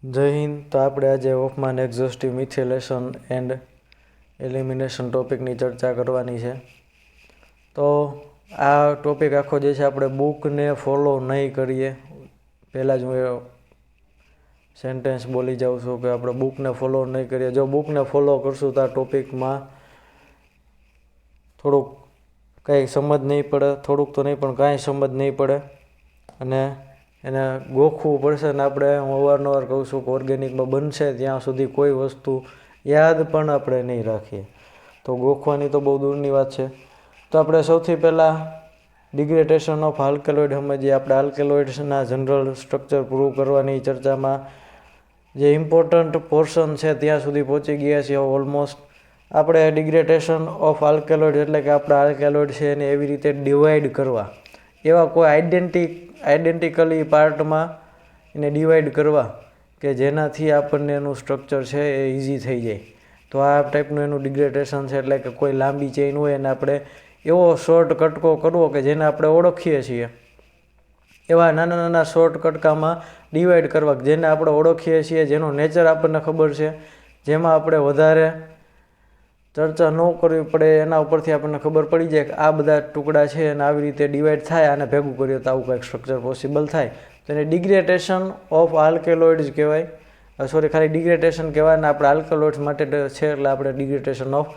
જય હિન્દ. તો આપણે આજે હોફમાન એક્ઝોસ્ટિવ મિથિલેશન એન્ડ એલિમિનેશન ટોપિકની ચર્ચા કરવાની છે. તો આ ટોપિક આખો જે છે આપણે બુકને ફોલો નહીં કરીએ. પહેલાં જ હું સેન્ટેન્સ બોલી જાઉં છું કે આપણે બુકને ફોલો નહીં કરીએ. જો બુકને ફોલો કરશું તો આ ટોપિકમાં થોડુંક કંઈ સમજ નહીં પડે, થોડુંક તો નહીં પણ કાંઈ સમજ નહીં પડે અને એને ગોખવું પડશે. ને આપણે હું અવારનવાર કહું છું કે ઓર્ગેનિકમાં બનશે ત્યાં સુધી કોઈ વસ્તુ યાદ પણ આપણે નહીં રાખીએ, તો ગોખવાની તો બહુ દૂરની વાત છે. તો આપણે સૌથી પહેલાં ડિગ્રેડેશન ઓફ આલ્કેલોઇડ સમજીએ. આપણે આલ્કેલોઇડ્સના જનરલ સ્ટ્રક્ચર પ્રૂવ કરવાની ચર્ચામાં જે ઇમ્પોર્ટન્ટ પોર્શન છે ત્યાં સુધી પહોંચી ગયા છીએ ઓલમોસ્ટ. આપણે ડિગ્રેડેશન ઓફ આલ્કેલોઇડ એટલે કે આપણા આલ્કેલોઇડ છે એને એવી રીતે ડિવાઈડ કરવા, એવા કોઈ આઈડેન્ટિકલી પાર્ટમાં એને ડિવાઈડ કરવા કે જેનાથી આપણને એનું સ્ટ્રક્ચર છે એ ઇઝી થઈ જાય. તો આ ટાઈપનું એનું ડિગ્રેડેશન છે. એટલે કે કોઈ લાંબી ચેઇન હોય અને આપણે એવો શોર્ટ કટકો કરવો કે જેને આપણે ઓળખીએ છીએ, એવા નાના નાના શોર્ટ કટકામાં ડિવાઈડ કરવા જેને આપણે ઓળખીએ છીએ, જેનો નેચર આપણને ખબર છે, જેમાં આપણે વધારે ચર્ચા ન કરવી પડે, એના ઉપરથી આપણને ખબર પડી જાય કે આ બધા ટુકડા છે અને આવી રીતે ડિવાઈડ થાય, આને ભેગું કરીએ તો આવું કંઈક સ્ટ્રક્ચર પોસિબલ થાય. તો એને ડિગ્રેડેશન ઓફ આલ્કેલોઇડ્સ કહેવાય. ખાલી ડિગ્રેડેશન કહેવાય ને આપણે આલ્કેલોઇડ્સ માટે છે એટલે આપણે ડિગ્રેડેશન ઓફ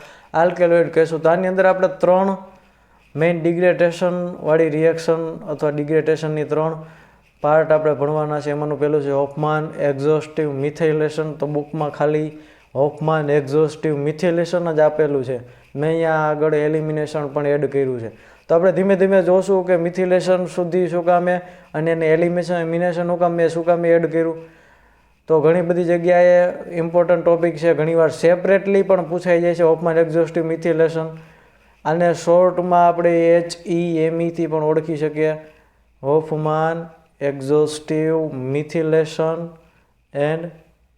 આલ્કેલોઇડ કહીશું. તો આની અંદર આપણે 3 મેઇન ડિગ્રેડેશનવાળી રિએક્શન અથવા ડિગ્રેડેશનની 3 પાર્ટ આપણે ભણવાના છે. એમાંનું પહેલું છે હોફમાન એક્ઝોસ્ટિવ મિથિલેશન. તો બુકમાં ખાલી હોફમાન એક્ઝોસ્ટિવ મિથિલેશન જ આપેલું છે. મેં અહીંયા આગળ એલિમિનેશન પણ એડ કર્યું છે. તો આપણે ધીમે ધીમે જોશું કે મિથિલેશન સુધી શું કામે અને એને એલિમિનેશન શું કામે એડ કર્યું. તો ઘણી બધી જગ્યાએ ઇમ્પોર્ટન્ટ ટોપિક છે, ઘણીવાર સેપરેટલી પણ પૂછાઈ જાય છે હોફમાન એક્ઝોસ્ટિવ મિથિલેશન. આને શોર્ટમાં આપણે HEME થી પણ ઓળખી શકીએ, હોફમાન એક્ઝોસ્ટિવ મિથિલેશન એન્ડ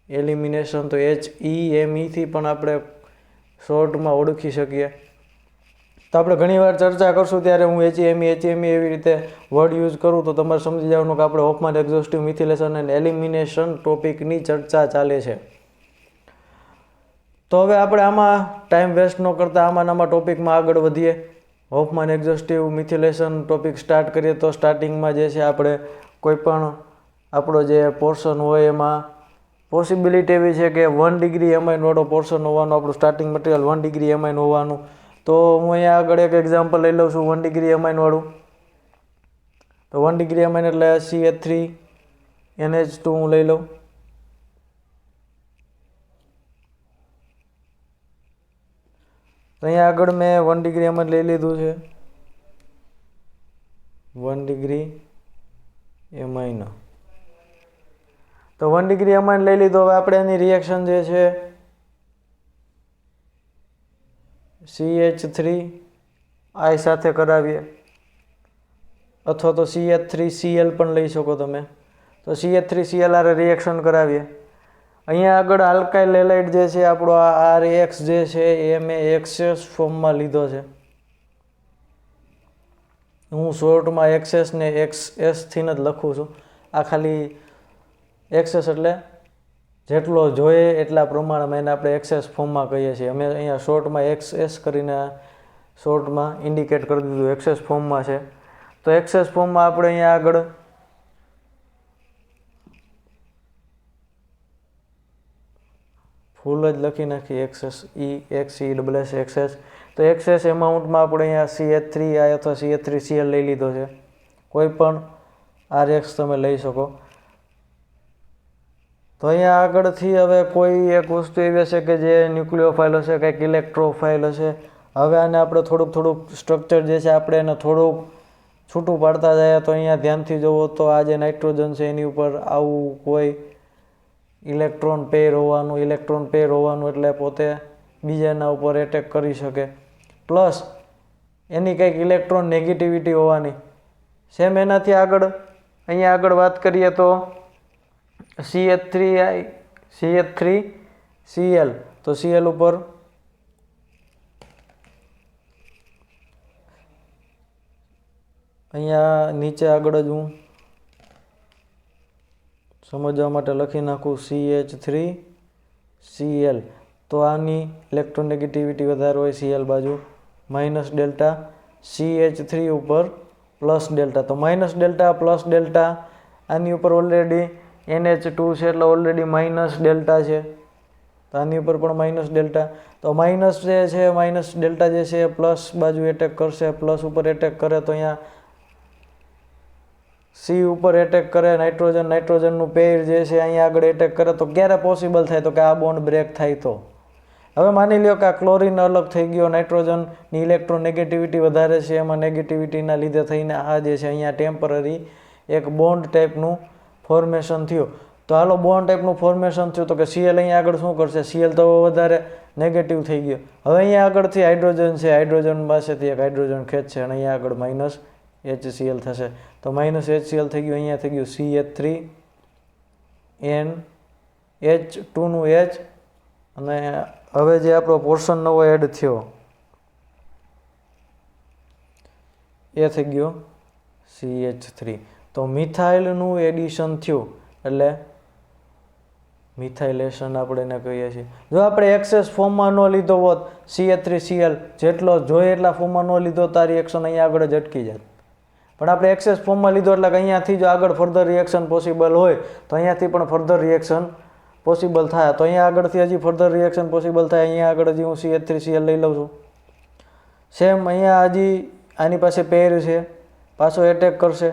એલિમિનેશન. તો HEME થી પણ આપણે શોર્ટમાં ઓળખી શકીએ. તો આપણે ઘણીવાર ચર્ચા કરશું ત્યારે હું HEME એવી રીતે વર્ડ યુઝ કરું તો તમારે સમજી જવાનું કે આપણે હોફમાન એક્ઝોસ્ટિવ મિથિલેશન એન્ડ એલિમિનેશન ટોપિકની ચર્ચા ચાલે છે. તો હવે આપણે આમાં ટાઈમ વેસ્ટ ન કરતા આમાં ટોપિકમાં આગળ વધીએ. હોફમાન એક્ઝોસ્ટિવ મિથિલેશન ટોપિક સ્ટાર્ટ કરીએ. તો સ્ટાર્ટિંગમાં જે છે આપણે કોઈ પણ આપણો જે પોર્શન હોય એમાં પોસિબિલિટી એવી છે કે 1 ડિગ્રી એમાઇનવાળો પોર્શન હોવાનો, આપણું સ્ટાર્ટિંગ મટીરિયલ 1 ડિગ્રી એમાઇન હોવાનું. તો હું અહીંયા આગળ એક એક્ઝામ્પલ લઈ લઉં છું 1 ડિગ્રી એમાઇનવાળું. તો 1 ડિગ્રી એમાઇન એટલે CH3NH2 હું લઈ લઉં. તો અહીંયા આગળ મેં 1 ડિગ્રી એમાઇન લઈ લીધું છે, 1 ડિગ્રી એમાઇન. તો 1 ડિગ્રી એમાઇન લઈ લીધો. હવે આપણે એની રિએક્શન જે છે CH3I સાથે કરાવીએ, અથવા તો CH3Cl પણ લઈ શકો તમે. તો CH3Cl આરે રિએક્શન કરાવીએ. અહીંયા આગળ આલ્કાઇલ હેલાઇડ જે છે આપણો આ RX જે છે એ મેં એક્સેસ ફોર્મમાં લીધો છે. હું શોર્ટમાં એક્સેસને XS થી જ લખું છું. આ ખાલી એક્સેસ એટલે જેટલો જોઈએ એટલા પ્રમાણમાં એને આપણે એક્સેસ ફોર્મમાં કહીએ છીએ. અમે અહીંયા શોર્ટમાં XS કરીને શોર્ટમાં ઇન્ડિકેટ કરી દીધું, એક્સેસ ફોર્મમાં છે. તો એક્સેસ ફોર્મમાં આપણે અહીંયા આગળ ફૂલ જ લખી નાખીએ XS. તો એક્સેસ એમાઉન્ટમાં આપણે અહીંયા CH3I અથવા CH3Cl લઈ લીધો છે. કોઈ પણ RX તમે લઈ શકો. તો અહીંયા આગળથી હવે કોઈ એક વસ્તુ એવી હશે કે જે ન્યુક્લિયોફાઇલ હશે, કંઈક ઇલેક્ટ્રોફાઇલ હશે. હવે આને આપણે થોડુંક સ્ટ્રક્ચર જે છે આપણે એને થોડુંક છૂટું પાડતા જાય. તો અહીંયા ધ્યાનથી જુઓ તો આ જે નાઇટ્રોજન છે એની ઉપર આવું કોઈ ઇલેક્ટ્રોન પેર હોવાનું એટલે પોતે બીજાના ઉપર એટેક કરી શકે, પ્લસ એની કંઈક ઇલેક્ટ્રોન નેગેટિવિટી હોવાની. સેમ એનાથી આગળ અહીંયા આગળ વાત કરીએ તો CH3Cl. તો Cl ઉપર અહીંયા નીચે આગળ જ હું સમજવા માટે લખી નાખું CH3Cl. તો આની ઇલેક્ટ્રોનેગેટિવિટી વધારે હોય Cl બાજુ, માઇનસ ડેલ્ટા, CH3 ઉપર પ્લસ ડેલ્ટા. તો માઇનસ ડેલ્ટા પ્લસ ડેલ્ટા, આની ઉપર ઓલરેડી NH2 છે એટલે ઓલરેડી માઇનસ ડેલ્ટા છે, તો આની ઉપર પણ માઇનસ ડેલ્ટા. તો માઇનસ જે છે માઇનસ ડેલ્ટા જે છે પ્લસ બાજુ એટેક કરશે, પ્લસ ઉપર એટેક કરે તો અહીંયા C ઉપર એટેક કરે, નાઇટ્રોજનનું પેર જે છે અહીંયા આગળ એટેક કરે તો ક્યારે પોસિબલ થાય? તો કે આ બોન્ડ બ્રેક થાય તો. હવે માની લ્યો કે આ ક્લોરીન અલગ થઈ ગયો, નાઇટ્રોજનની ઇલેક્ટ્રોનેગેટિવિટી વધારે છે, એમાં નેગેટિવિટીના લીધે થઈને આ જે છે અહીંયા ટેમ્પરરી એક બોન્ડ ટાઈપનું ફોર્મેશન થયું. તો હાલો બોન્ડ ટાઈપનું ફોર્મેશન થયું તો કે Cl અહીંયા આગળ શું કરશે? Cl તો વધારે નેગેટિવ થઈ ગયો. હવે અહીંયા આગળથી હાઇડ્રોજન છે, હાઇડ્રોજન પાસેથી એક હાઇડ્રોજન ખેંચશે અને અહીંયા આગળ માઇનસ HCl થશે. તો માઇનસ HCl થઈ ગયું, અહીંયા થઈ ગયું CH3NH2 નું H, અને હવે જે આપણો પોર્શન નવો એડ થયો એ થઈ ગયો CH3. તો મિથાઇલનું એડિશન થયું એટલે મિથાઇલેશન આપણે એને કહીએ છીએ. જો આપણે એક્સેસ ફોર્મમાં ન લીધો હોત CH3Cl, જેટલો જોઈએ એટલા ફોર્મમાં ન લીધો તો આ રિએક્શન અહીંયા આગળ જ અટકી જાય. પણ આપણે એક્સેસ ફોર્મમાં લીધો એટલે કે અહીંયાથી જો આગળ ફર્ધર રિએક્શન પોસિબલ હોય તો અહીંયાથી પણ ફર્ધર રિએક્શન પોસિબલ થાય. તો અહીંયા આગળથી હજી ફર્ધર રિએક્શન પોસિબલ થાય. અહીંયા આગળ હજી હું CH3Cl લઈ લઉં છું. સેમ અહીંયા હજી આની પાસે પેર છે, પાછો એટેક કરશે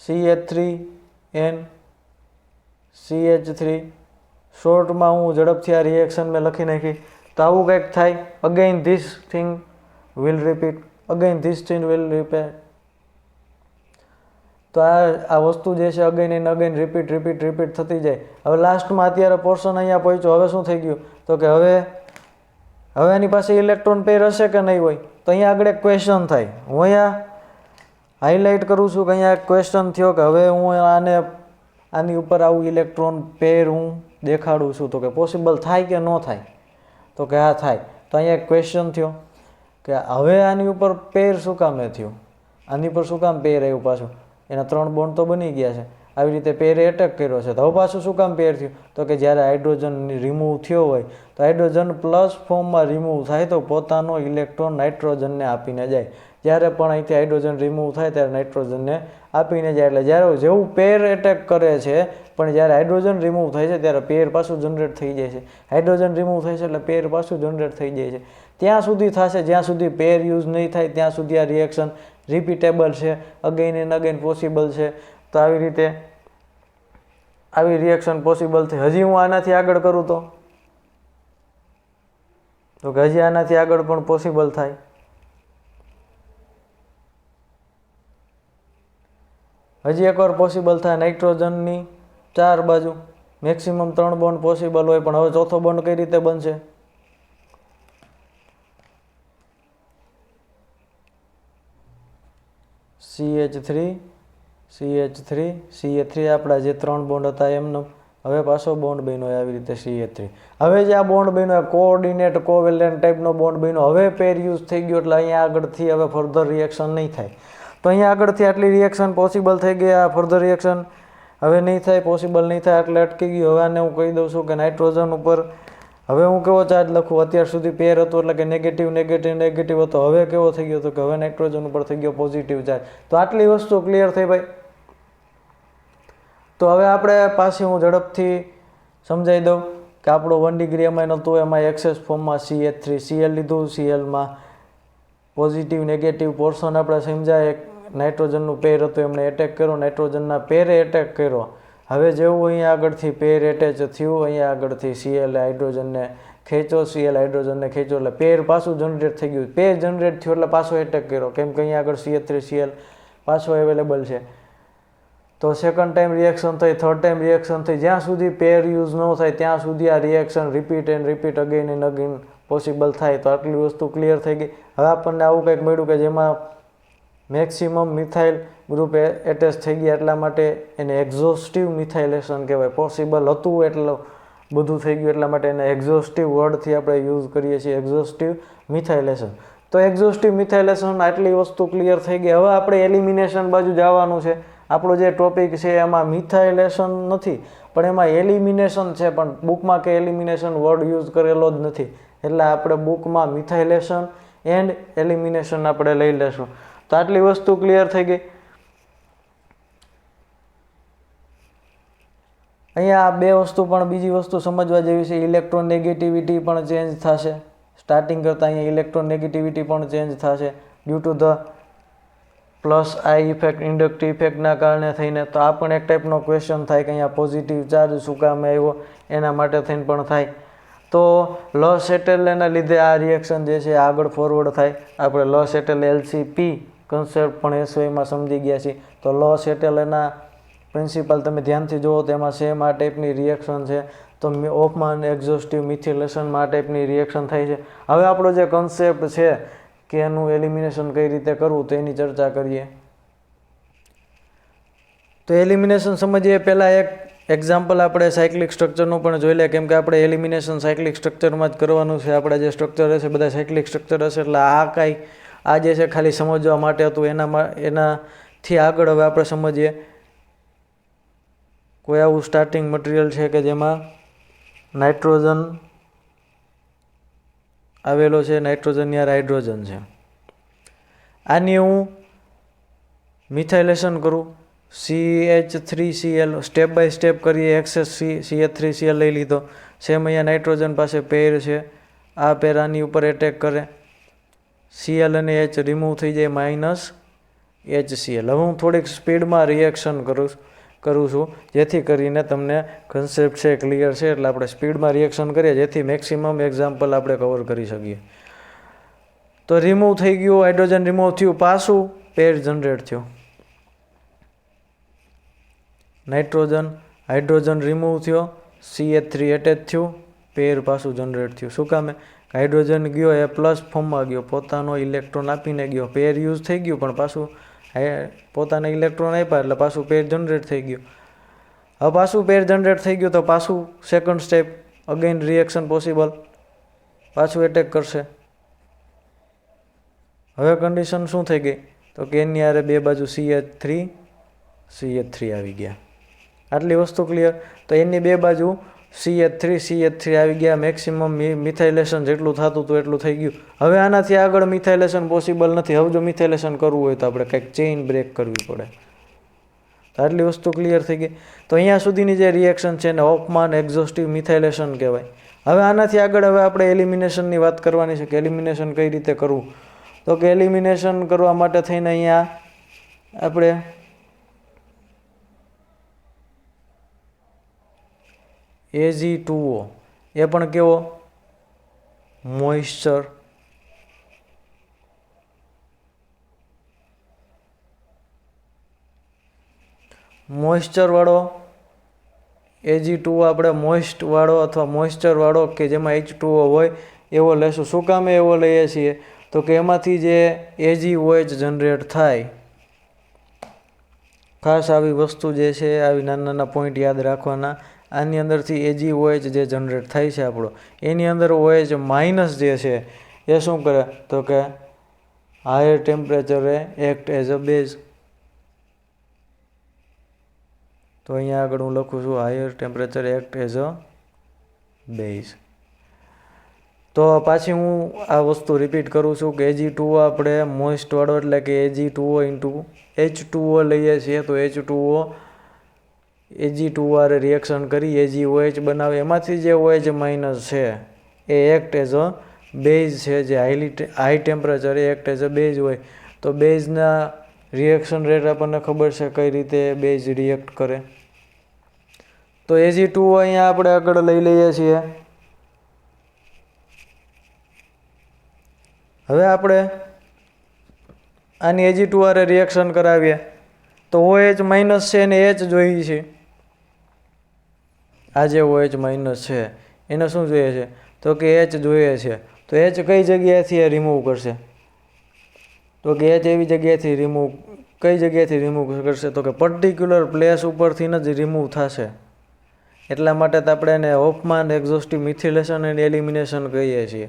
CH3N CH3. શોર્ટમાં હું ઝડપથી આ રિએક્શન મેં લખી નાખી. તો આવું કંઈક થાય. Again this thing will repeat, again this thing will repeat. તો આ વસ્તુ જે છે અગેન એન્ડ અગેન રિપીટ થતી જાય. હવે લાસ્ટમાં અત્યારે પોર્શન અહીંયા પહોંચ્યો. હવે શું થઈ ગયું? તો કે હવે એની પાસે ઇલેક્ટ્રોન પેર હશે કે નહીં હોય? તો અહીંયા આગળ એક ક્વેશ્ચન થાય. હું અહીંયા હાઇલાઇટ કરું છું કે અહીંયા એક ક્વેશ્ચન થયો કે હવે હું આની ઉપર આવું ઇલેક્ટ્રોન પેર હું દેખાડું છું તો કે પોસિબલ થાય કે ન થાય? તો કે હા થાય. તો અહીંયા એક ક્વેશ્ચન થયો કે હવે આની ઉપર પેર શું કામ થયું? આની પર શું કામ પેર આવ્યું પાછું? એના 3 બોન્ડ તો બની ગયા છે, આવી રીતે પેરે એટેક કર્યો છે, તો હવે પાછું શું કામ પેર થયું? તો કે જ્યારે હાઇડ્રોજન રિમૂવ થયો હોય તો હાઇડ્રોજન પ્લસ ફોર્મમાં રિમૂવ થાય તો પોતાનો ઇલેક્ટ્રોન નાઇટ્રોજનને આપીને જાય. જ્યારે પણ અહીંથી હાઇડ્રોજન રિમૂવ થાય ત્યારે નાઇટ્રોજનને આપીને જાય. એટલે જ્યારે જેવું પેર એટેક કરે છે પણ જ્યારે હાઇડ્રોજન રિમૂવ થાય છે ત્યારે પેર પાછું જનરેટ થઈ જાય છે. હાઇડ્રોજન રિમૂવ થાય છે એટલે પેર પાછું જનરેટ થઈ જાય છે. ત્યાં સુધી થશે જ્યાં સુધી પેર યુઝ નહીં થાય ત્યાં સુધી આ રિએક્શન રિપીટેબલ છે, અગેન એન્ડ અગેન પોસિબલ છે. તો આવી રીતે આવી રિએક્શન પોસિબલ થઈ. હજી હું આનાથી આગળ કરું તો કે હજી આનાથી આગળ પણ પોસિબલ થાય. હજી એકવાર પોસિબલ થાય. નાઇટ્રોજનની 4 બાજુ મેક્સિમમ 3 બોન્ડ પોસિબલ હોય, પણ હવે ચોથો બોન્ડ કઈ રીતે બનશે? CH3 આપણા જે 3 બોન્ડ હતા એમનો હવે પાછો બોન્ડ બન્યો આવી રીતે CH3. હવે જે આ બોન્ડ બન્યો કોઓર્ડિનેટ કોવેલેન્ટ ટાઈપનો બોન્ડ બન્યો. હવે પેર યુઝ થઈ ગયો એટલે અહીંયા આગળથી હવે ફર્ધર રિએક્શન નહીં થાય. તો અહીંયા આગળથી આટલી રિએક્શન પોસિબલ થઈ ગઈ. આ ફર્ધર રિએક્શન હવે નહીં થાય, પોસિબલ નહીં થાય એટલે અટકી ગયું. હવે આને હું કહી દઉં છું કે નાઇટ્રોજન ઉપર હવે હું કેવો ચાર્જ લખું? અત્યાર સુધી પેર હતો એટલે કે નેગેટિવ હતો. હવે કેવો થઈ ગયો? તો કે હવે નાઇટ્રોજન ઉપર થઈ ગયો પોઝિટિવ ચાર્જ. તો આટલી વસ્તુ ક્લિયર થઈ ભાઈ. તો હવે આપણે પાછી હું ઝડપથી સમજાવી દઉં કે આપણો 1 ડિગ્રી એમાઇન હતું, એમાં એક્સેસ ફોર્મમાં CH3Cl લીધું. Clમાં પોઝિટિવ નેગેટિવ પોર્શન આપણે સમજાય. નાઇટ્રોજનનું પેર હતું એમણે એટેક કર્યો, નાઇટ્રોજનના પેરે એટેક કર્યો. હવે જેવું અહીંયા આગળથી પેર એટેચ થયું, અહીંયા આગળથી Cl હાઇડ્રોજનને ખેંચો, Cl હાઇડ્રોજનને ખેંચો એટલે પેર પાછું જનરેટ થઈ ગયું. પેર જનરેટ થયું એટલે પાછો એટેક કર્યો, કેમ કે અહીંયા આગળ CH3Cl પાછો અવેલેબલ છે. તો સેકન્ડ ટાઈમ રિએક્શન થઈ, થર્ડ ટાઈમ રિએક્શન થઈ. જ્યાં સુધી પેર યુઝ ન થાય ત્યાં સુધી આ reaction repeat again and again possible થાય. તો આટલી વસ્તુ ક્લિયર થઈ ગઈ. હવે આપણને આવું કંઈક મળ્યું કે જેમાં મેક્સિમમ મિથાઇલ ગ્રુપ એટેચ થઈ ગયા, એટલા માટે એને એક્ઝોસ્ટિવ મિથાઇલેશન કહેવાય. પોસિબલ હતું એટલું બધું થઈ ગયું એટલા માટે એને એક્ઝોસ્ટિવ વર્ડથી આપણે યુઝ કરીએ છીએ, એક્ઝોસ્ટિવ મિથાઇલેશન. તો એક્ઝોસ્ટિવ મિથાઇલેશન આટલી વસ્તુ ક્લિયર થઈ ગઈ. હવે આપણે એલિમિનેશન બાજુ જવાનું છે. આપણો જે ટોપિક છે એમાં મિથાઇલેશન નથી, પણ એમાં એલિમિનેશન છે, પણ બુકમાં કે એલિમિનેશન વર્ડ યુઝ કરેલો જ નથી. એટલે આપણે બુકમાં મિથાઇલેશન એન્ડ એલિમિનેશન આપણે લઈ લેશું. તો આટલી વસ્તુ ક્લિયર થઈ ગઈ. અહીંયા આ બે વસ્તુ પણ બીજી વસ્તુ સમજવા જેવી છે. ઇલેક્ટ્રોનેગેટિવિટી પણ ચેન્જ થશે. સ્ટાર્ટિંગ કરતાં અહીંયા ઇલેક્ટ્રોનેગેટિવિટી પણ ચેન્જ થશે due to the plus I effect, inductive ઇફેક્ટના કારણે થઈને. તો આ પણ એક ટાઈપનો ક્વેશ્ચન થાય કે અહીંયા પોઝિટિવ ચાર્જ શું કામ આવ્યો, એના માટે થઈને પણ થાય. તો લોસ એટેલેના લીધે આ રિએક્શન જે છે આગળ ફોરવર્ડ થાય. આપણે લોસ એટેલ LCP કન્સેપ્ટ પણ SYમાં સમજી ગયા છીએ. તો લોસ એટેલેના પ્રિન્સિપલ તમે ધ્યાનથી જુઓ તો એમાં સેમ આ ટાઈપની રિએક્શન છે. તો ઓફમાન એક્ઝોસ્ટિવ મિથિલેશનમાં આ ટાઈપની રિએક્શન થાય છે. હવે આપણો જે કન્સેપ્ટ છે કે એનું એલિમિનેશન કઈ રીતે કરવું તો એની ચર્ચા કરીએ. તો એલિમિનેશન સમજીએ પહેલાં એક એક્ઝામ્પલ આપણે સાયક્લિક સ્ટ્રક્ચરનું પણ જોઈ લે, કેમ કે આપણે એલિમિનેશન સાયક્લિક સ્ટ્રક્ચરમાં જ કરવાનું છે. આપણા જે સ્ટ્રક્ચર હશે બધા સાયક્લિક સ્ટ્રક્ચર હશે, એટલે આ જે છે ખાલી સમજવા માટે હતું. એનાથી આગળ હવે આપણે સમજીએ કોઈ આવું સ્ટાર્ટિંગ મટીરિયલ છે કે જેમાં નાઇટ્રોજન આવેલો છે, નાઇટ્રોજનની યાર હાઇડ્રોજન છે. આની હું મિથાઇલેશન કરું, CH3Cl સ્ટેપ બાય સ્ટેપ કરીએ. એક્સેસ CH3Cl લઈ લીધો. સેમ અહીંયા નાઇટ્રોજન પાસે પેર છે, આ પેર આની ઉપર એટેક કરે, Cl અને H રિમૂવ થઈ જાય, -HCl. હવે હું થોડીક સ્પીડમાં રિએક્શન કરું છું જેથી કરીને તમને કન્સેપ્ટ છે ક્લિયર છે. એટલે આપણે સ્પીડમાં રિએક્શન કરીએ જેથી મેક્સિમમ એક્ઝામ્પલ આપણે કવર કરી શકીએ. તો રિમૂવ થઈ ગયું, હાઇડ્રોજન રિમૂવ થયું, પાછું પેર જનરેટ થયું. નાઇટ્રોજન હાઇડ્રોજન રિમૂવ થયો, CH3 એટેચ થયું, પેર પાછું જનરેટ થયું. શું કામે? હાઇડ્રોજન ગયો એ પ્લસ ફોર્મમાં ગયો, પોતાનો ઇલેક્ટ્રોન આપીને ગયો, પેર યુઝ થઈ ગયું, પણ પાછું પોતાના ઇલેક્ટ્રોન આપ્યા એટલે પાછું પેર જનરેટ થઈ ગયું. હવે પાછું પેર જનરેટ થઈ ગયું તો પાછું second step, again reaction possible, પાછું એટેક કરશે. હવે કન્ડિશન શું થઈ ગઈ? તો કે એની આરે બે બાજુ CH3 આવી ગયા. આટલી વસ્તુ ક્લિયર. તો એની બે બાજુ CH3 આવી ગયા. મેક્સિમમ મિથાઇલેશન જેટલું થતું હતું એટલું થઈ ગયું. હવે આનાથી આગળ મિથાઇલેશન પોસિબલ નથી. હવે જો મિથાઇલેશન કરવું હોય તો આપણે કંઈક ચેઇન બ્રેક કરવી પડે. તો આટલી વસ્તુ ક્લિયર થઈ ગઈ. તો અહીંયા સુધીની જે રિએક્શન છે એને હોફમાન એક્ઝોસ્ટિવ મિથાઇલેશન કહેવાય. હવે આનાથી આગળ હવે આપણે એલિમિનેશનની વાત કરવાની છે કે એલિમિનેશન કઈ રીતે કરવું. તો કે એલિમિનેશન કરવા માટે થઈને અહીંયા આપણે Ag2O એ પણ કેવો? મોઇસ્ચર. મોઇસ્ચરવાળો Ag2O આપણે મોઇસ્ટ વાળો અથવા મોઇસ્ચરવાળો કે જેમાં H2O હોય એવો લેશું. શું કામે એવો લઈએ છીએ? તો કે એમાંથી જે AgOH જનરેટ થાય, ખાસ આવી વસ્તુ જે છે આવી નાના નાના પોઈન્ટ યાદ રાખવાના. આની અંદરથી AgOH જે જનરેટ થાય છે આપણો, એની અંદર OH માઇનસ જે છે એ શું કરે? તો કે હાયર ટેમ્પરેચરે એક્ટ એઝ અ બેઝ. તો અહીંયા આગળ હું લખું છું higher temperature act as a base. તો પાછી હું આ વસ્તુ રિપીટ કરું છું કે Ag2O આપણે મોઇસ્ટ વાળો એટલે કે Ag2O ઇન્ટુ H2O લઈએ છીએ. તો H2O Ag2O આરે રિએક્શન કરી AgOH બનાવે. એમાંથી જે OH માઇનસ છે એ એક્ટ એઝ અ બેઝ છે, જે હાઈ ટેમ્પરેચરે એક્ટ એઝ અ બેઝ હોય. તો બેઝના રિએક્શન રેટ આપણને ખબર છે કઈ રીતે બેઝ રિએક્ટ કરે. તો Ag2O અહીંયા આપણે આગળ લઈ લઈએ છીએ. હવે આપણે આની Ag2O આરે રિએક્શન કરાવીએ તો OH માઇનસ છે એને H જોઈએ છે. આ જે OH માઇનસ છે એને શું જોઈએ છે? તો કે H જોઈએ છે. તો H કઈ જગ્યાએથી એ રિમૂવ કરશે? તો કે H એવી જગ્યાએથી કઈ જગ્યાએથી રિમૂવ કરશે? તો કે પર્ટિક્યુલર પ્લેસ ઉપરથી જ રિમૂવ થશે. એટલા માટે તો આપણે એને હોફમાન એક્ઝોસ્ટિવ મિથિલેશન એન્ડ એલિમિનેશન કહીએ છીએ.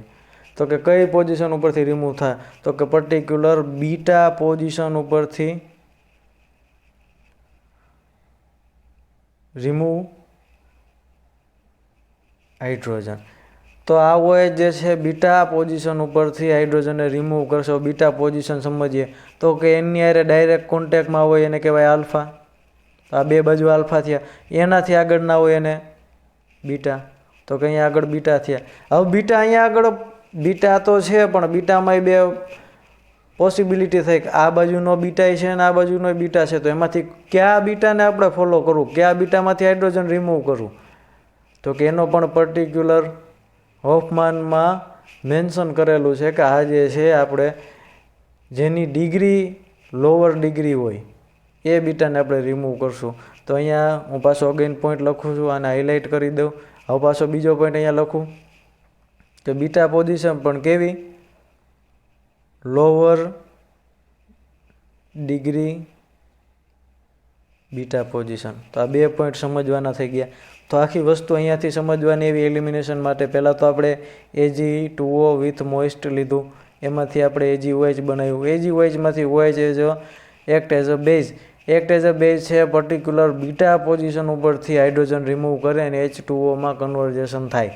તો કે કઈ પોઝિશન ઉપરથી રિમૂવ થાય? તો કે પર્ટિક્યુલર બીટા પોઝિશન ઉપરથી રિમૂવ હાઇડ્રોજન. તો આ OH જે છે બીટા પોઝિશન ઉપરથી હાઇડ્રોજનને રિમૂવ કરશો. બીટા પોઝિશન સમજીએ તો કે એની હારે ડાયરેક્ટ કોન્ટેક્ટમાં હોય એને કહેવાય આલ્ફા. આ બે બાજુ આલ્ફા થયા. એનાથી આગળ ના હોય એને બીટા. તો કે અહીંયા આગળ બીટા થયા. હવે બીટા અહીંયા આગળ બીટા તો છે પણ બીટામાં બે પોસિબિલિટી થઈ કે આ બાજુનો બીટા છે અને આ બાજુનો બીટા છે. તો એમાંથી કયા બીટાને આપણે ફોલો કરવું, કયા બીટામાંથી હાઇડ્રોજન રિમૂવ કરવું? તો કે એનો પણ પર્ટિક્યુલર હોફમાનમાં મેન્શન કરેલું છે કે આ જે છે આપણે જેની ડિગ્રી લોઅર ડિગ્રી હોય એ બીટાને આપણે રિમૂવ કરશું. તો અહીંયા હું પાછો અગેન પોઈન્ટ લખું છું અને હાઇલાઇટ કરી દઉં. હવે પાછો બીજો પોઈન્ટ અહીંયા લખું કે બીટા પોઝિશન પણ કેવી? Lower degree beta position. તો આ બે પોઈન્ટ સમજવાના થઈ ગયા. તો આખી વસ્તુ અહીંયાથી સમજવાની એવી એલિમિનેશન માટે પહેલાં તો આપણે Ag2O વિથ મોઇસ્ટ લીધું. એમાંથી આપણે AgOH બનાવ્યું. AgOHમાંથી OH as act as a base. Act as a base છે પર્ટિક્યુલર બીટા પોઝિશન ઉપરથી હાઇડ્રોજન રિમૂવ કરે અને H2Oમાં કન્વર્ઝેશન થાય.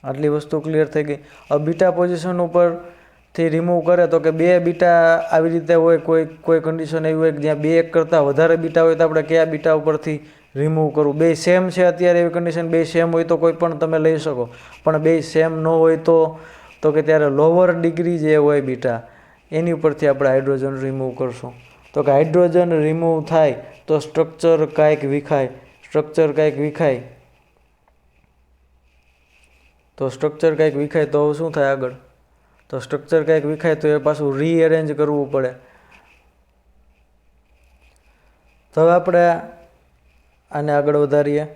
આટલી વસ્તુ ક્લિયર થઈ ગઈ. હવે બીટા પોઝિશન ઉપરથી રિમૂવ કરે તો કે બે બીટા આવી રીતે હોય, કોઈ કન્ડિશન એવી હોય કે જ્યાં બે એક કરતાં વધારે બીટા હોય તો આપણે કયા બીટા ઉપરથી રિમૂવ કરવું? બે સેમ છે અત્યારે એવી કન્ડિશન, બે સેમ હોય તો કોઈ પણ તમે લઈ શકો. પણ બે સેમ ન હોય તો કે ત્યારે લોઅર ડિગ્રી જે હોય બીટા એની ઉપરથી આપણે હાઇડ્રોજન રિમૂવ કરશું. તો કે હાઇડ્રોજન રિમૂવ થાય તો સ્ટ્રક્ચર કાંઈક વિખાય. સ્ટ્રક્ચર કાંઈક વિખાય તો હવે શું થાય આગળ? તો સ્ટ્રક્ચર કાંઈક વિખાય તો એ પાછું રીએરેન્જ કરવું પડે. તો હવે આપણે આને આગળ વધારીએ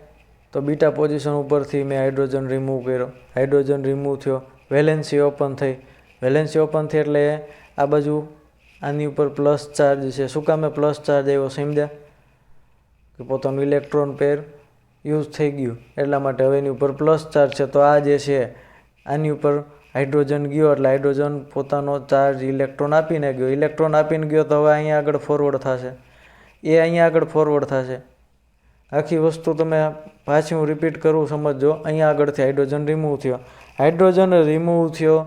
તો બીટા પોઝિશન ઉપરથી મેં હાઇડ્રોજન રિમૂવ કર્યો. હાઇડ્રોજન રિમૂવ થયો, વેલેન્સી ઓપન થઈ. વેલેન્સી ઓપન થઈ એટલે આ બાજુ આની ઉપર પ્લસ ચાર્જ છે. શું કામે પ્લસ ચાર્જ આવ્યો સમજ્યા? કે પોતાનું ઇલેક્ટ્રોન પેર યુઝ થઈ ગયું એટલા માટે હવે એની ઉપર પ્લસ ચાર્જ છે. તો આ જે છે આની ઉપર હાઇડ્રોજન ગયો એટલે હાઇડ્રોજન પોતાનો ચાર્જ ઇલેક્ટ્રોન આપીને ગયો. ઇલેક્ટ્રોન આપીને ગયો તો હવે અહીંયા આગળ ફોરવર્ડ થશે. એ અહીંયા આગળ ફોરવર્ડ થશે. આખી વસ્તુ તમે પાછી હું રિપીટ કરું સમજો. અહીંયા આગળથી હાઇડ્રોજન રિમૂવ થયો. હાઇડ્રોજન રિમૂવ થયો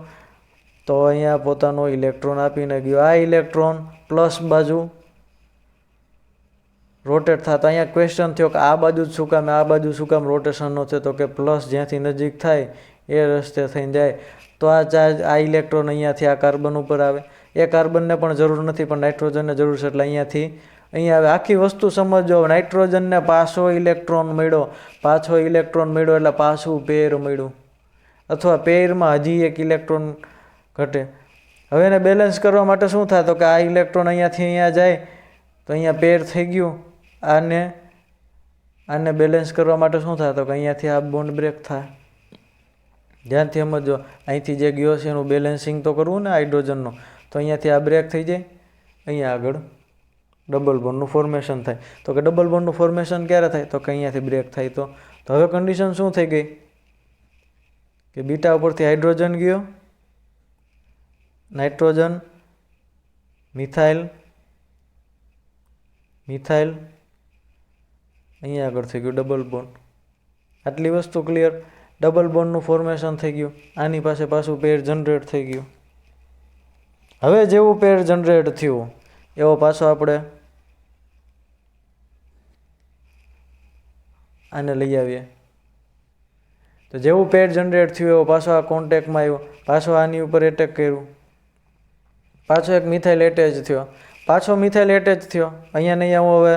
તો અહીંયા પોતાનો ઇલેક્ટ્રોન આપીને ગયો. આ ઇલેક્ટ્રોન પ્લસ બાજુ રોટેટ થતા અહીંયા ક્વેશ્ચન થયો કે આ બાજુ શું કામ, આ બાજુ શું કામ રોટેશન ન થયો? તો કે પ્લસ જ્યાંથી નજીક થાય એ રસ્તે થઈને જાય. તો આ ચાર્જ આ ઇલેક્ટ્રોન અહીંયાથી આ કાર્બન ઉપર આવે. એ કાર્બનને પણ જરૂર નથી પણ નાઇટ્રોજનને જરૂર છે એટલે અહીંયાથી અહીંયા આવે. આખી વસ્તુ સમજો. નાઇટ્રોજનને પાછો ઇલેક્ટ્રોન મળ્યો એટલે પાછું પેર મળ્યું અથવા પેરમાં હજી એક ઇલેક્ટ્રોન ઘટે. હવે એને બેલેન્સ કરવા માટે શું થાય? તો કે આ ઇલેક્ટ્રોન અહીંયાથી અહીંયા જાય તો અહીંયા પેર થઈ ગયું. આને બેલેન્સ કરવા માટે શું થાય? તો કે અહીંયાથી આ બોન્ડ બ્રેક થાય. ધ્યાનથી સમજો. અહીંથી જે ગયો છે એનું બેલેન્સિંગ તો કરવું ને હાઇડ્રોજનનો. તો અહીંયાથી આ બ્રેક થઈ જાય, અહીંયા આગળ ડબલ બોન્ડનું ફોર્મેશન થાય. તો કે ડબલ બોન્ડનું ફોર્મેશન ક્યારે થાય? તો કે અહીંયાથી બ્રેક થાય. તો હવે કન્ડિશન શું થઈ ગઈ? કે બીટા ઉપરથી હાઇડ્રોજન ગયો, નાઇટ્રોજન, મિથાઇલ, અહીંયા આગળ થઈ ગયું ડબલ બોન્ડ. આટલી વસ્તુ ક્લિયર. ડબલ બોન્ડનું ફોર્મેશન થઈ ગયું. આની પાસે પાછું પેર જનરેટ થઈ ગયું. હવે જેવું પેર જનરેટ થયું એવો પાછો આપણે આને લઈ આવીએ. તો જેવું પેર જનરેટ થયું એવો પાછો આ કોન્ટેક્ટમાં આવ્યો. પાછો આની ઉપર એટેક કર્યું. પાછો એક મિથાઇલ એટેચ થયો. અહીંયા ને અહીંયા હું હવે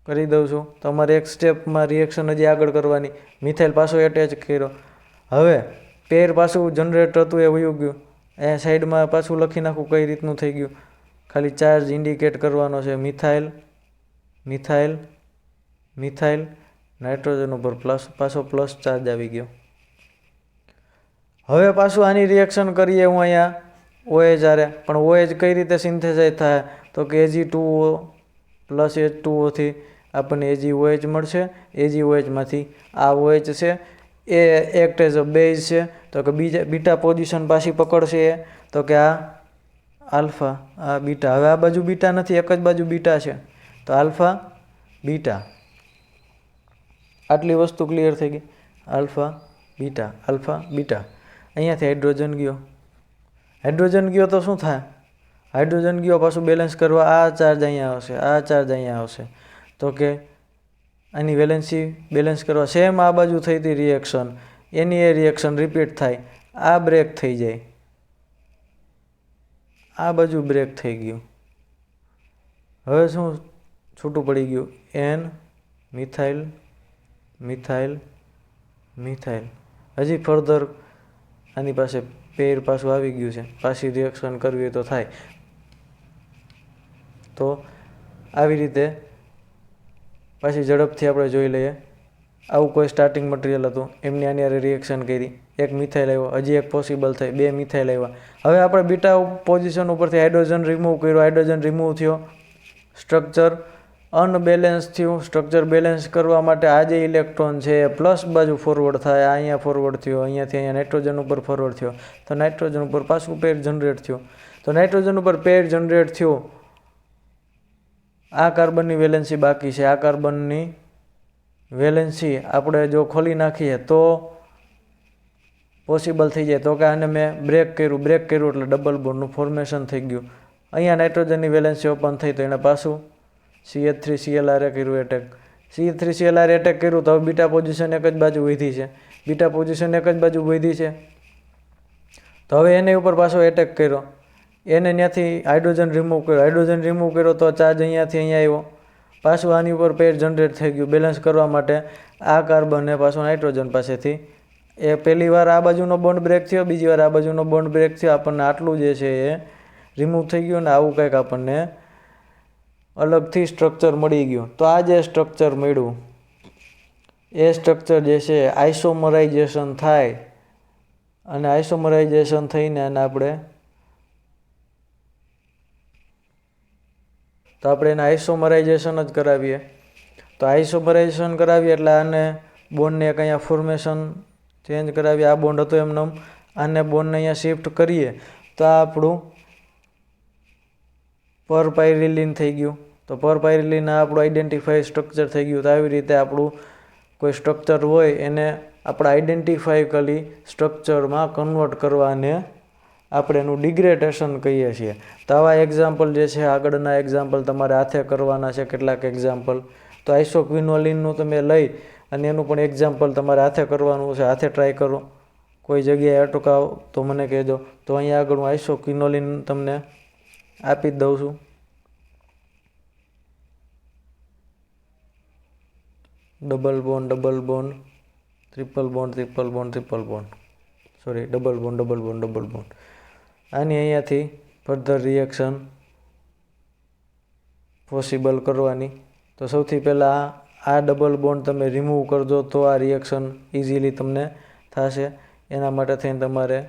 કરી દઉં છું. તમારે એક સ્ટેપમાં રિએક્શન હજી આગળ કરવાની. મિથાઇલ પાછો એટેચ કર્યો. હવે પેર પાછું જનરેટ હતું એ વયું ગયું. અહીંયા સાઈડમાં પાછું લખી નાખું કઈ રીતનું થઈ ગયું. ખાલી ચાર્જ ઇન્ડિકેટ કરવાનો છે. મિથાઇલ નાઇટ્રોજન ઉપર પાછો પ્લસ ચાર્જ આવી ગયો. હવે પાછું આની રિએક્શન કરીએ હું અહીંયા OH આરે. પણ OH કઈ રીતે સિન્થેસાઇઝ થાય? તો કે Ag2O પ્લસ H2O થી આપણને AgOH મળશે. AgOHમાંથી આ OH છે એ એક્ટ એઝ અ બેઝ છે. તો કે બીટા પોઝિશન પાછી પકડશે એ. તો કે આ આલ્ફા, આ બીટા. હવે આ બાજુ બીટા નથી, એક જ બાજુ બીટા છે. તો આલ્ફા બીટા આટલી વસ્તુ ક્લિયર થઈ ગઈ. આલ્ફા બીટા અહીંયાથી હાઇડ્રોજન ગયો તો શું થાય? હાઇડ્રોજન ગયો પાછું બેલેન્સ કરવા આ ચાર્જ અહીંયા આવશે તો કે આની વેલેન્સી બેલેન્સ કરવા સેમ આ બાજુ થઈ હતી રિએક્શન, એની એ રિએક્શન રિપીટ થાય, આ બ્રેક થઈ જાય, આ બાજુ બ્રેક થઈ ગયું. હવે શું છૂટું પડી ગયું? N methyl methyl methyl. હજી ફર્ધર આની પાસે પેર પાછું આવી ગયું છે, પાછી રિએક્શન કરવી હોય તો થાય. તો આવી રીતે પાછી ઝડપથી આપણે જોઈ લઈએ. આવું કોઈ સ્ટાર્ટિંગ મટીરિયલ હતું, એમની આની હારે રિએક્શન કરી, એક મિથાઇલ આવ્યો, હજી એક પોસિબલ થઈ, 2 મિથાઇલ આવ્યા. હવે આપણે બીટા પોઝિશન ઉપરથી હાઇડ્રોજન રિમૂવ કર્યો, હાઇડ્રોજન રિમૂવ થયો, સ્ટ્રક્ચર અનબેલેન્સ થયું. સ્ટ્રક્ચર બેલેન્સ કરવા માટે આ જે ઇલેક્ટ્રોન છે એ પ્લસ બાજુ ફોરવર્ડ થાય, અહીંયા ફોરવર્ડ થયો, અહીંયાથી અહીંયા નાઇટ્રોજન ઉપર ફોરવર્ડ થયો, તો નાઇટ્રોજન ઉપર પાછું પેર જનરેટ થયો. તો નાઇટ્રોજન ઉપર પેર જનરેટ થયો, આ કાર્બનની વેલેન્સી બાકી છે. આ કાર્બનની વેલેન્સી આપણે જો ખોલી નાખીએ તો પોસિબલ થઈ જાય. તો કે આને મેં બ્રેક કર્યું એટલે ડબલ બોન્ડનું ફોર્મેશન થઈ ગયું. અહીંયા નાઇટ્રોજનની વેલેન્સી ઓપન થઈ તો એને પાછું CH3Cl કર્યું એટેક. CH3Cl એટેક કર્યું તો હવે બીટા પોઝિશન એક જ બાજુ વધી છે. તો હવે એની ઉપર પાછો એટેક કર્યો, એને ત્યાંથી હાઇડ્રોજન રિમૂવ કર્યો તો ચાર્જ અહીંયાથી અહીંયા આવ્યો, પાછું આની ઉપર પેર જનરેટ થઈ ગયું. બેલેન્સ કરવા માટે આ કાર્બન એ પાછું નાઇટ્રોજન પાસેથી એ પહેલી વાર આ બાજુનો બોન્ડ બ્રેક થયો, બીજી વાર આ બાજુનો બોન્ડ બ્રેક થયો, આપણને આટલું જે છે એ રિમૂવ થઈ ગયું ને આવું કંઈક આપણને અલગથી સ્ટ્રક્ચર મળી ગયું. તો આ જે સ્ટ્રક્ચર મળ્યું એ સ્ટ્રક્ચર જે છે આઇસોમરાઇઝેશન થાય, અને આઇસોમરાઇઝેશન થઈને એને આપણે એને આઇસોમરાઇઝેશન જ કરાવીએ. તો આઇસોમરાઇઝેશન કરાવીએ એટલે આને બોન્ડને એક અહીંયા ફોર્મેશન ચેન્જ કરાવીએ. આ બોન્ડ હતો એમનેમ, આને બોન્ડને અહીંયા શિફ્ટ કરીએ તો આ આપણું પરપાયરિલિન થઈ ગયું. તો પરપાયરિલિન આપણું આઈડેન્ટિફાઈ સ્ટ્રક્ચર થઈ ગયું. તો આવી રીતે આપણું કોઈ સ્ટ્રક્ચર હોય એને આપણે આઈડેન્ટિફાઈકલી સ્ટ્રક્ચરમાં કન્વર્ટ કરવાને આપણે એનું ડિગ્રેડેશન કહીએ છીએ. તો આવા એક્ઝામ્પલ જે છે, આગળના એક્ઝામ્પલ તમારે હાથે કરવાના છે, કેટલાક એક્ઝામ્પલ. તો આઇસોક્વિનોલિનનું તમે લઈ અને એનું પણ એક્ઝામ્પલ તમારે હાથે કરવાનું છે. હાથે ટ્રાય કરો, કોઈ જગ્યાએ અટકાવ તો મને કહેજો. તો અહીંયા આગળ હું આઇસોક્વિનોલિન તમને આપી જ દઉં છું. Double bond triple bond sorry double bond. આની અહીંયાથી ફર્ધર રિએક્શન પોસિબલ કરવાની. તો સૌથી પહેલાં આ ડબલ બોન્ડ તમે રિમૂવ કરજો તો આ રિએક્શન ઇઝીલી તમને થશે. એના માટે થઈને તમારે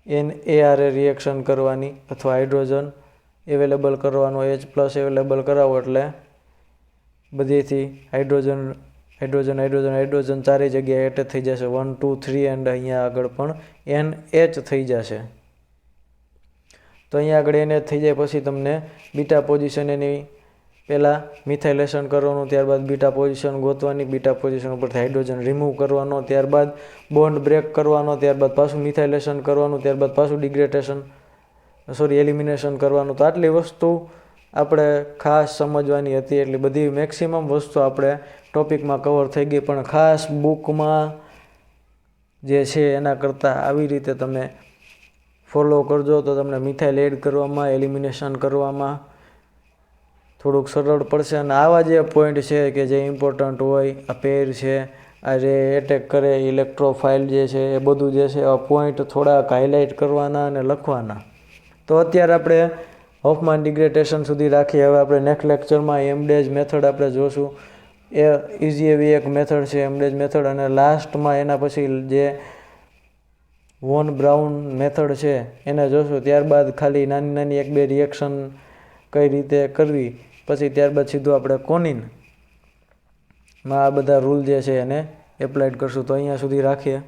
NaRA રિએક્શન કરવાની અથવા હાઇડ્રોજન એવેલેબલ કરવાનો, H+ એવેલેબલ કરાવો એટલે બધેથી હાઇડ્રોજન ચારે જગ્યાએ એટેચ થઈ જશે. 1 2 3 એન્ડ અહીંયા આગળ પણ NH થઈ જશે. તો અહીંયા આગળ NH થઈ જાય પછી તમને બીટા પોઝિશન એની પહેલાં મિથાઇલેશન કરવાનું, ત્યારબાદ બીટા પોઝિશન ગોતવાની, બીટા પોઝિશન ઉપરથી હાઇડ્રોજન રિમૂવ કરવાનો, ત્યારબાદ બોન્ડ બ્રેક કરવાનો, ત્યારબાદ પાછું મિથાઇલેશન કરવાનું, ત્યારબાદ પાછું એલિમિનેશન કરવાનું. તો આટલી વસ્તુ આપણે ખાસ સમજવાની હતી. એટલી બધી મેક્સિમમ વસ્તુ આપણે ટોપિકમાં કવર થઈ ગઈ, પણ ખાસ બુકમાં જે છે એના કરતાં આવી રીતે તમે ફોલો કરજો તો તમને મિથાઇલ એડ કરવામાં, એલિમિનેશન કરવામાં થોડુંક સરળ પડશે. અને આવા જે પોઈન્ટ છે કે જે ઇમ્પોર્ટન્ટ હોય, આ પેર છે, આ જે એટેક કરે, ઇલેક્ટ્રોફાઇલ જે છે, એ બધું જે છે આ પોઈન્ટ થોડાક હાઇલાઇટ કરવાના અને લખવાના. તો અત્યારે આપણે હોફમાન ડિગ્રેડેશન સુધી રાખીએ. હવે આપણે નેક્સ્ટ લેક્ચરમાં એમડેજ મેથડ આપણે જોશું. એ ઇઝી એવી એક મેથડ છે એમડેજ મેથડ, અને લાસ્ટમાં એના પછી જે વોન બ્રાઉન મેથડ છે એને જોશું. ત્યારબાદ ખાલી નાની 1-2 રિએક્શન કઈ રીતે કરવી, પછી ત્યારબાદ સીધું આપણે કોનિનમાં આ બધા રૂલ જે છે એને એપ્લાઇડ કરશું. તો અહીંયા સુધી રાખીએ.